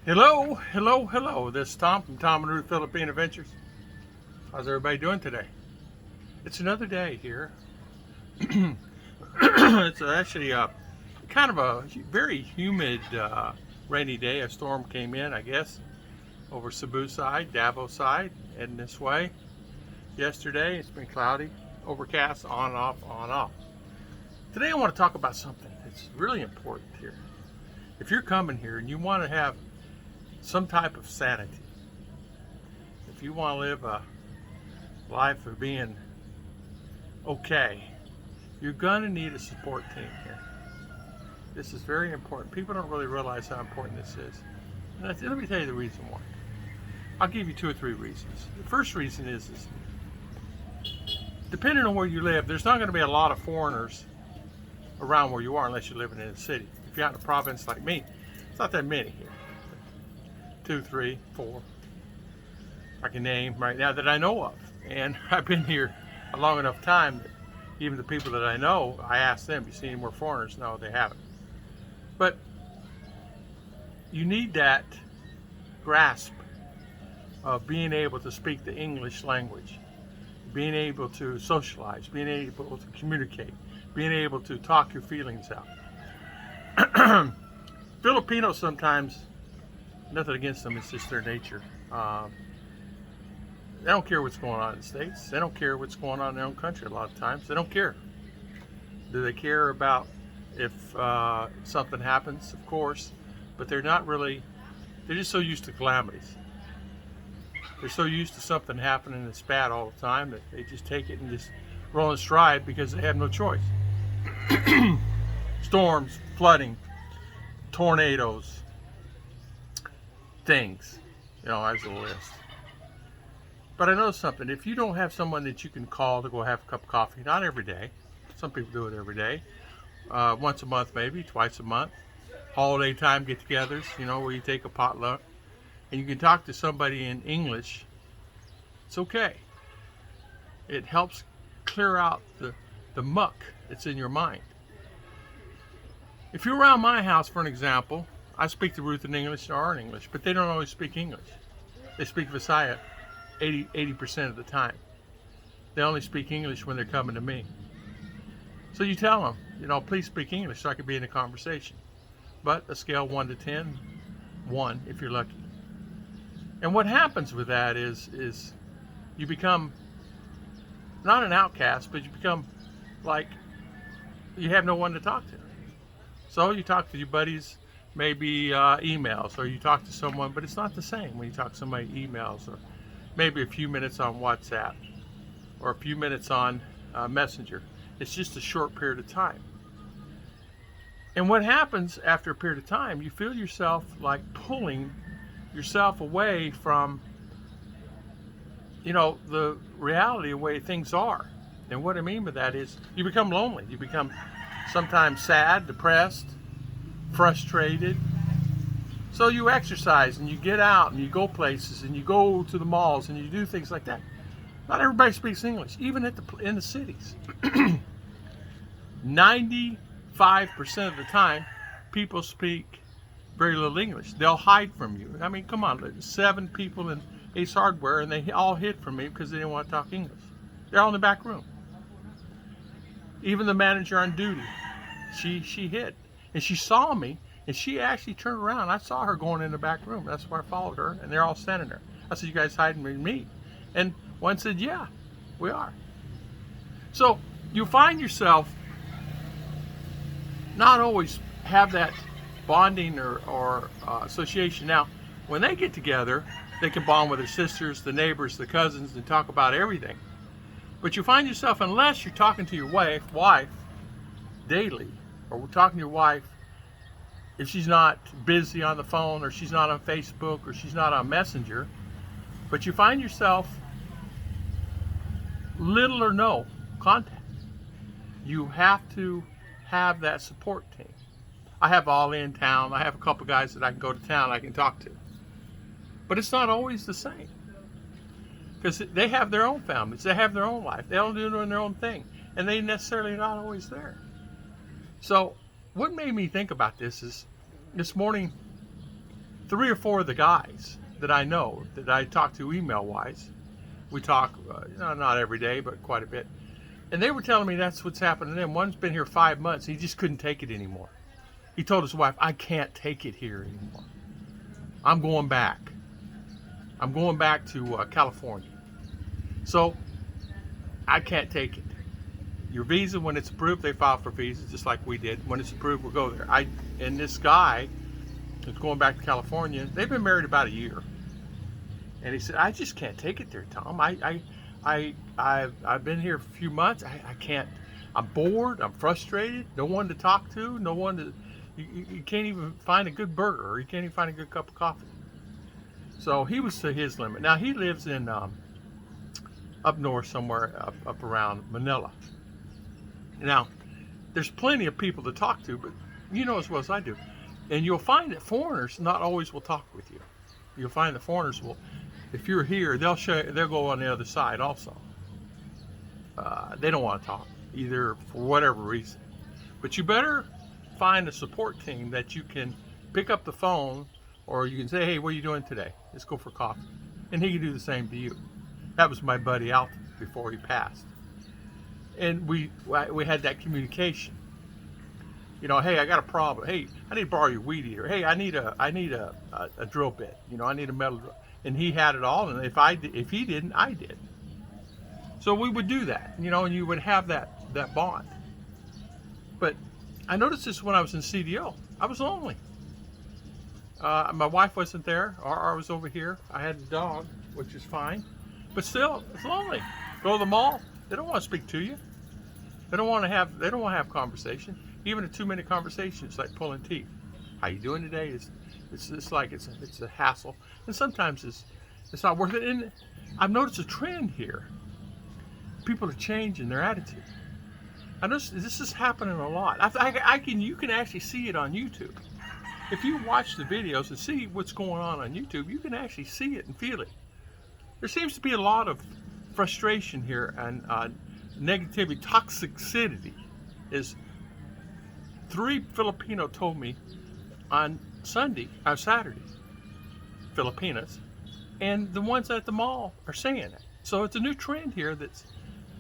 Hello, hello, hello. This is Tom from Tom and Ruth Philippine Adventures. How's everybody doing today? It's another day here. It's actually kind of a very humid rainy day. A storm came in, I guess, over Cebu side, Davao side, heading this way. Yesterday, it's been cloudy, overcast, on and off, on and off. Today I want to talk about something that's really important here. If you're coming here and you want to have some type of sanity, if you want to live a life of being okay, you're going to need a support team here. This is very important. People don't really realize how important this is. And let me tell you the reason why. I'll give you 2 or 3 reasons. The first reason is depending on where you live, there's not going to be a lot of foreigners around where you are unless you're living in a city. If you're out in a province like me, it's not that many here. 2, 3, 4 I can name right now that I know of. And I've been here a long enough time that even the people that I know, I ask them, you see any more foreigners? No, they haven't. But you need that grasp of being able to speak the English language, being able to socialize, being able to communicate, being able to talk your feelings out. Filipinos sometimes, nothing against them, it's just their nature. They don't care what's going on in the States. They don't care what's going on in their own country a lot of times. They don't care. Do they care about if something happens? Of course. But they're not really, they're just so used to calamities. They're so used to something happening that's bad all the time that they just take it and just roll in stride because they have no choice. Storms, flooding, tornadoes, things, there's a list. But I know something, if you don't have someone that you can call to go have a cup of coffee, not every day, some people do it every day, once a month maybe, twice a month, holiday time get-togethers, where you take a potluck, and you can talk to somebody in English, it's okay. It helps clear out the muck that's in your mind. If you're around my house, for an example, I speak to Ruth in English or in English, but they don't always speak English. They speak Visaya 80% of the time. They only speak English when they're coming to me. So you tell them, please speak English so I can be in a conversation. But a scale 1 to 10, 1 if you're lucky. And what happens with that is you become not an outcast, but you become like you have no one to talk to. So you talk to your buddies, maybe emails, or you talk to someone, but it's not the same when you talk to somebody emails, or maybe a few minutes on WhatsApp, or a few minutes on Messenger. It's just a short period of time. And what happens after a period of time, you feel yourself like pulling yourself away from, the reality of the way things are. And what I mean by that is you become lonely. You become sometimes sad, depressed, frustrated. So you exercise and you get out and you go places and you go to the malls and you do things like that. Not everybody speaks English, even in the cities. 95% of the time, people speak very little English. They'll hide from you. I mean, come on, 7 people in Ace Hardware and they all hid from me because they didn't want to talk English. They're all in the back room. Even the manager on duty, she hid. And she saw me, and she actually turned around. I saw her going in the back room. That's why I followed her, and they're all standing there. I said, you guys hiding from me? And one said, yeah, we are. So you find yourself not always have that bonding or association. Now, when they get together, they can bond with their sisters, the neighbors, the cousins, and talk about everything. But you find yourself, unless you're talking to your wife daily, or we're talking to your wife, if she's not busy on the phone, or she's not on Facebook, or she's not on Messenger, but you find yourself little or no contact. You have to have that support team. I have Ollie in town. I have a couple guys that I can go to town I can talk to. But it's not always the same. Because they have their own families. They have their own life. They all do their own thing. And they necessarily not always there. So what made me think about this is this morning 3 or 4 of the guys that I know, that I talk to email-wise, we talk, not every day, but quite a bit, and they were telling me that's what's happening to them. One's been here 5 months. He just couldn't take it anymore. He told his wife, I can't take it here anymore. I'm going back. I'm going back to California. So I can't take it. Your visa, when it's approved, they file for visas just like we did. When it's approved, we'll go there. And this guy is going back to California. They've been married about a year. And he said, I just can't take it there, Tom. I've been here a few months. I can't. I'm bored. I'm frustrated. No one to talk to. No one to. You can't even find a good burger, or you can't even find a good cup of coffee. So he was to his limit. Now he lives in up north somewhere, up around Manila. Now, there's plenty of people to talk to, but you know as well as I do. And you'll find that foreigners not always will talk with you. You'll find that foreigners will, if you're here, they'll go on the other side also. They don't want to talk, either for whatever reason. But you better find a support team that you can pick up the phone, or you can say, hey, what are you doing today? Let's go for coffee. And he can do the same to you. That was my buddy Alton before he passed. And we had that communication. You know, hey, I got a problem. Hey, I need to borrow your weed eater. Hey, I need a drill bit. You know, I need a metal drill. And he had it all. And if he didn't, I did. So we would do that. You know, and you would have that bond. But I noticed this when I was in CDO. I was lonely. My wife wasn't there. I was over here. I had a dog, which is fine. But still, it's lonely. Go to the mall. They don't want to speak to you. They don't want to have conversation. Even a 2-minute conversation is like pulling teeth. How you doing today? It's like it's a hassle, and sometimes it's not worth it. And I've noticed a trend here. People are changing their attitude. I noticed this is happening a lot. You can actually see it on YouTube. If you watch the videos and see what's going on YouTube, you can actually see it and feel it. There seems to be a lot of frustration here, and negativity, toxicity. Is 3 Filipino told me on Saturday, Filipinas, and the ones at the mall are saying it. So it's a new trend here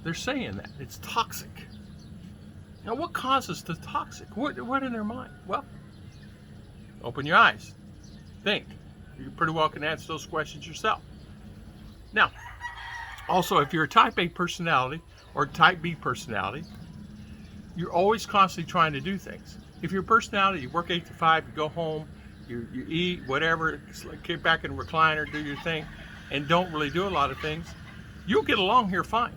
they're saying that it's toxic. Now, what causes the toxic? What in their mind? Well, open your eyes, think. You pretty well can answer those questions yourself. Now, also, if you're a type A personality or type B personality, you're always constantly trying to do things. If you're a personality, you work 8 to 5, you go home, you eat, whatever, get back in a recliner, do your thing, and don't really do a lot of things, you'll get along here fine.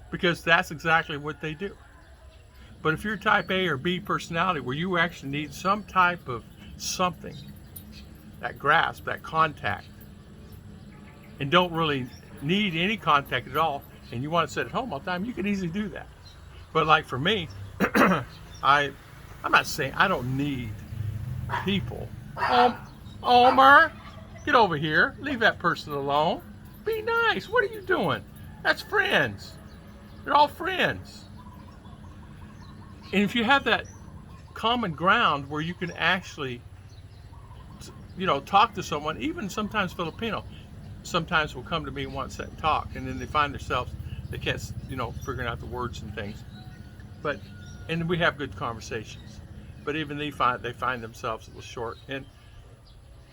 Because that's exactly what they do. But if you're type A or B personality, where you actually need some type of something, that grasp, that contact, and don't really need any contact at all, and you want to sit at home all the time, you can easily do that. But like for me, I'm not saying I don't need people. Omer, get over here. Leave that person alone. Be nice. What are you doing? That's friends. They're all friends. And if you have that common ground where you can actually, talk to someone, even sometimes Filipino, sometimes will come to me and want to sit and talk, and then they find themselves, they can't, figuring out the words and things. And we have good conversations. But even they find themselves a little short. And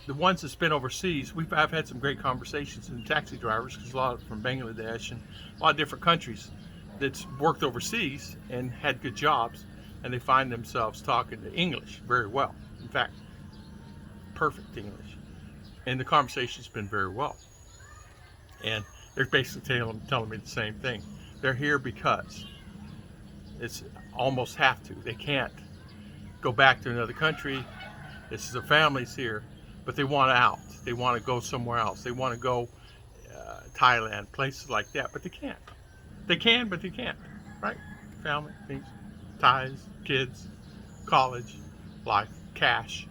the ones that's been overseas, I've had some great conversations with taxi drivers, because a lot from Bangladesh and a lot of different countries that's worked overseas and had good jobs, and they find themselves talking to English very well. In fact, perfect English. And the conversation's been very well. And they're basically telling me the same thing. They're here because it's almost have to. They can't go back to another country. This is their families here, but they want out. They want to go somewhere else. They want to go Thailand, places like that, but they can't. They can, but they can't, right? Family, things, ties, kids, college, life, cash.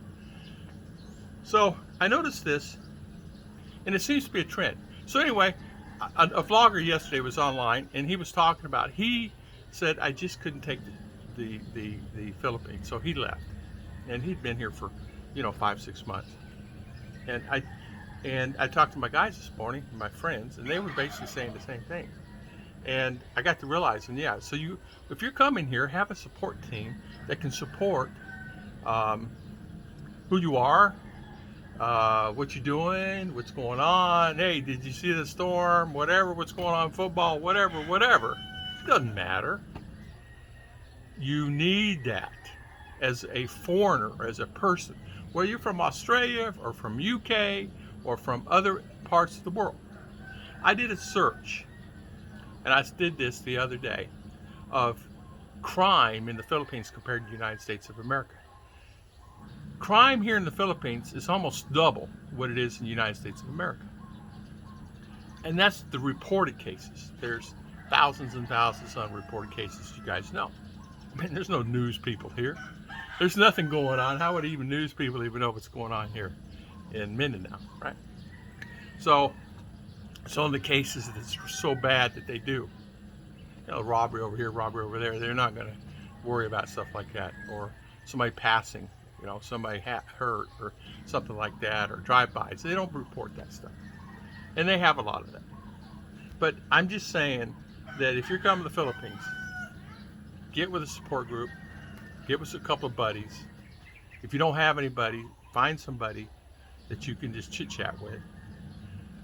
So I noticed this, and it seems to be a trend. So anyway, a vlogger yesterday was online, and he was talking about, he said, I just couldn't take the Philippines, so he left. And he'd been here for you know, 5-6 months. And I talked to my guys this morning, my friends, and they were basically saying the same thing. And I got to realizing, yeah, so if you're coming here, have a support team that can support who you are, what you're doing, what's going on. Hey, did you see the storm? Whatever, what's going on in football, whatever. It doesn't matter. You need that as a foreigner, as a person, whether you're from Australia or from UK or from other parts of the world. I did a search, and I did this the other day, of crime in the Philippines compared to the United States of America. Crime here in the Philippines is almost double what it is in the United States of America. And that's the reported cases. There's thousands and thousands of unreported cases, you guys know. I mean, there's no news people here. There's nothing going on. How would even news people even know what's going on here in Mindinao, right? So some of the cases that's so bad that they do, you know, robbery over here, robbery over there, they're not going to worry about stuff like that. Or somebody passing, you know, somebody hurt or something like that, or drive-bys. They don't report that stuff. And they have a lot of that. But I'm just saying that if you're coming to the Philippines, get with a support group, get with a couple of buddies. If you don't have anybody, find somebody that you can just chit-chat with.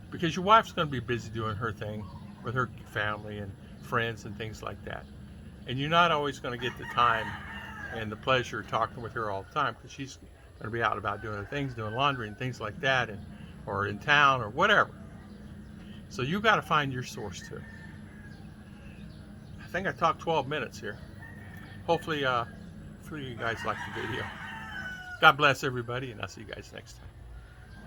Because your wife's going to be busy doing her thing with her family and friends and things like that. And you're not always going to get the time and the pleasure of talking with her all the time, because she's going to be out about doing her things, doing laundry and things like that, and or in town or whatever. So you got to find your source too. I think I talked 12 minutes here. Hopefully you guys liked the video. God bless everybody, and I'll see you guys next time.